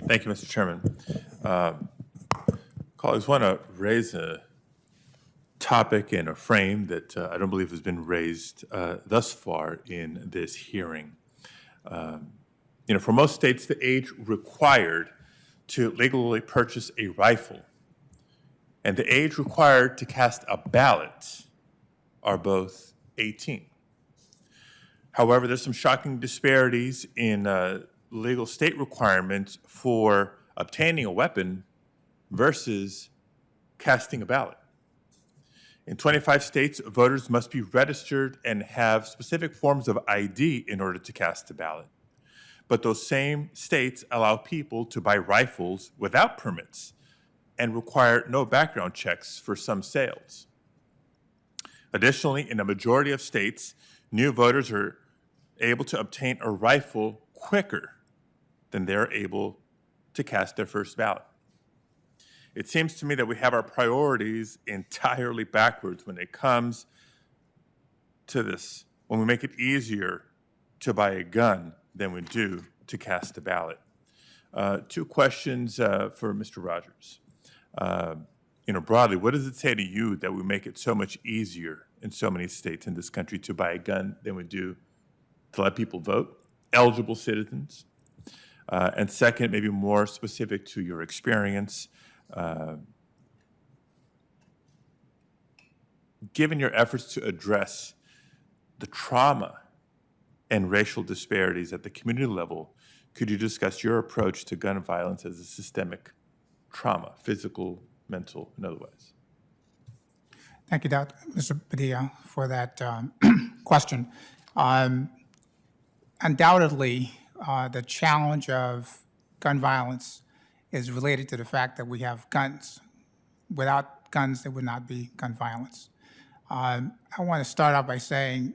Thank you, Mr. Chairman. Colleagues, want to raise a topic and a frame that I don't believe has been raised thus far in this hearing. For most states, the age required to legally purchase a rifle and the age required to cast a ballot are both 18. However, there's some shocking disparities in legal state requirements for obtaining a weapon versus casting a ballot. In 25 states, voters must be registered and have specific forms of ID in order to cast a ballot. But those same states allow people to buy rifles without permits and require no background checks for some sales. Additionally, in a majority of states, new voters are able to obtain a rifle quicker than they're able to cast their first ballot. It seems to me that we have our priorities entirely backwards when it comes to this, when we make it easier to buy a gun than we do to cast a ballot. Two questions for Mr. Rogers. Broadly, what does it say to you that we make it so much easier in so many states in this country to buy a gun than we do to let people vote, eligible citizens? And second, maybe more specific to your experience, given your efforts to address the trauma and racial disparities at the community level, could you discuss your approach to gun violence as a systemic trauma, physical, mental, and otherwise? Thank you, Mr. Padilla, for that question. Undoubtedly, the challenge of gun violence is related to the fact that we have guns. Without guns, there would not be gun violence. I want to start out by saying,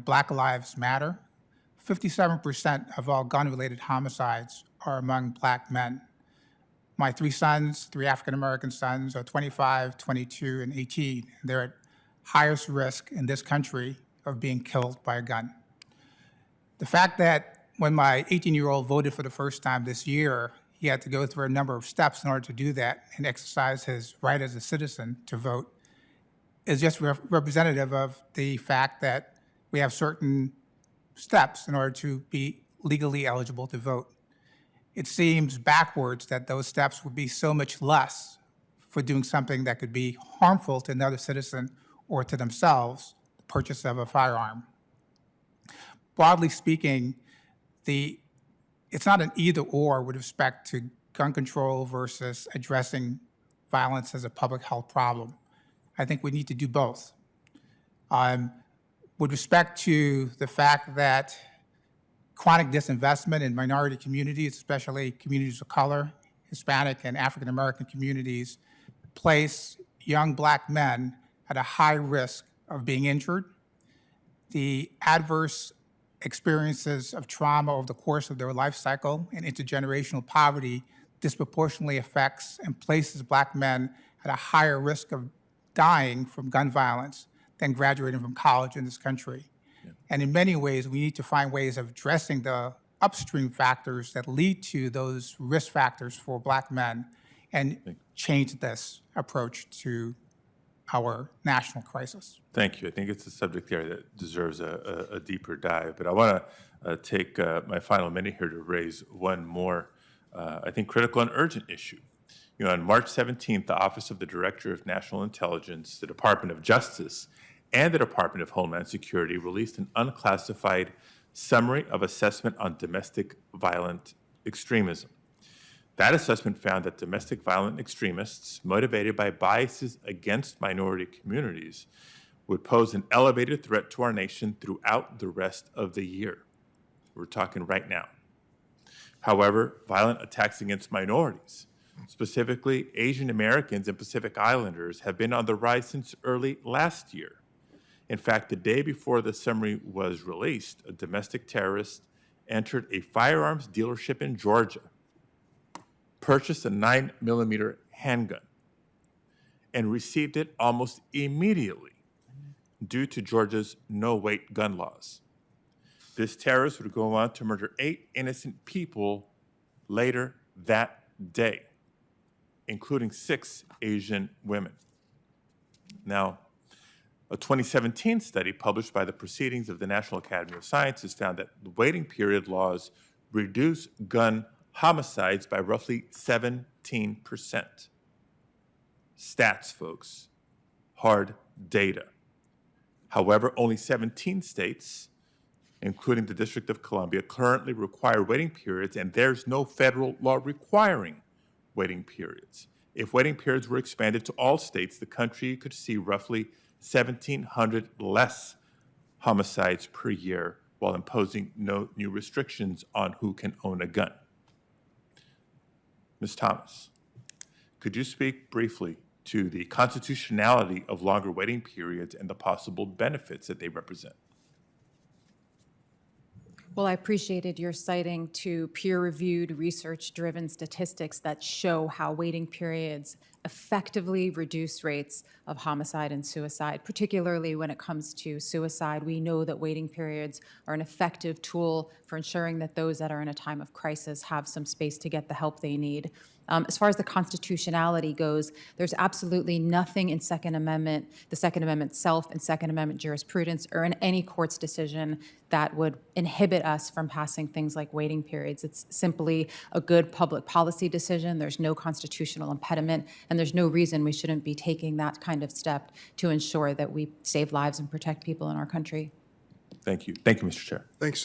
Black Lives Matter. 57% of all gun-related homicides are among Black men. My three African-American sons, are 25, 22, and 18. They're at highest risk in this country of being killed by a gun. The fact that when my 18-year-old voted for the first time this year, he had to go through a number of steps in order to do that and exercise his right as a citizen to vote is just representative of the fact that we have certain steps in order to be legally eligible to vote. It seems backwards that those steps would be so much less for doing something that could be harmful to another citizen or to themselves, the purchase of a firearm. Broadly speaking, it's not an either or with respect to gun control versus addressing violence as a public health problem. I think we need to do both. With respect to the fact that chronic disinvestment in minority communities, especially communities of color, Hispanic and African American communities, place young Black men at a high risk of being injured. The adverse experiences of trauma over the course of their life cycle and intergenerational poverty disproportionately affects and places Black men at a higher risk of dying from gun violence than graduating from college in this country. Yeah. And in many ways, we need to find ways of addressing the upstream factors that lead to those risk factors for Black men and change this approach to our national crisis. Thank you. I think it's a subject area that deserves a deeper dive, but I want to take my final minute here to raise one more, I think, critical and urgent issue. On March 17th, the Office of the Director of National Intelligence, the Department of Justice, and the Department of Homeland Security released an unclassified summary of assessment on domestic violent extremism. That assessment found that domestic violent extremists motivated by biases against minority communities would pose an elevated threat to our nation throughout the rest of the year. We're talking right now. However, violent attacks against minorities, specifically Asian Americans and Pacific Islanders, have been on the rise since early last year. In fact, the day before the summary was released, a domestic terrorist entered a firearms dealership in Georgia, purchased a 9mm handgun, and received it almost immediately due to Georgia's no-weight gun laws. This terrorist would go on to murder 8 innocent people later that day, including 6 Asian women. Now, a 2017 study published by the Proceedings of the National Academy of Sciences found that the waiting period laws reduce gun homicides by roughly 17%. Stats, folks, hard data. However, only 17 states, including the District of Columbia, currently require waiting periods, and there's no federal law requiring waiting periods. If waiting periods were expanded to all states, the country could see roughly 1,700 less homicides per year while imposing no new restrictions on who can own a gun. Ms. Thomas, could you speak briefly to the constitutionality of longer waiting periods and the possible benefits that they represent? Well, I appreciated your citing to peer-reviewed, research-driven statistics that show how waiting periods effectively reduce rates of homicide and suicide, particularly when it comes to suicide. We know that waiting periods are an effective tool for ensuring that those that are in a time of crisis have some space to get the help they need. As far as the constitutionality goes, there's absolutely nothing in the Second Amendment itself and Second Amendment jurisprudence or in any court's decision that would inhibit us from passing things like waiting periods. It's simply a good public policy decision. There's no constitutional impediment, and there's no reason we shouldn't be taking that kind of step to ensure that we save lives and protect people in our country. Thank you. Thank you, Mr. Chair. Thanks, Senator.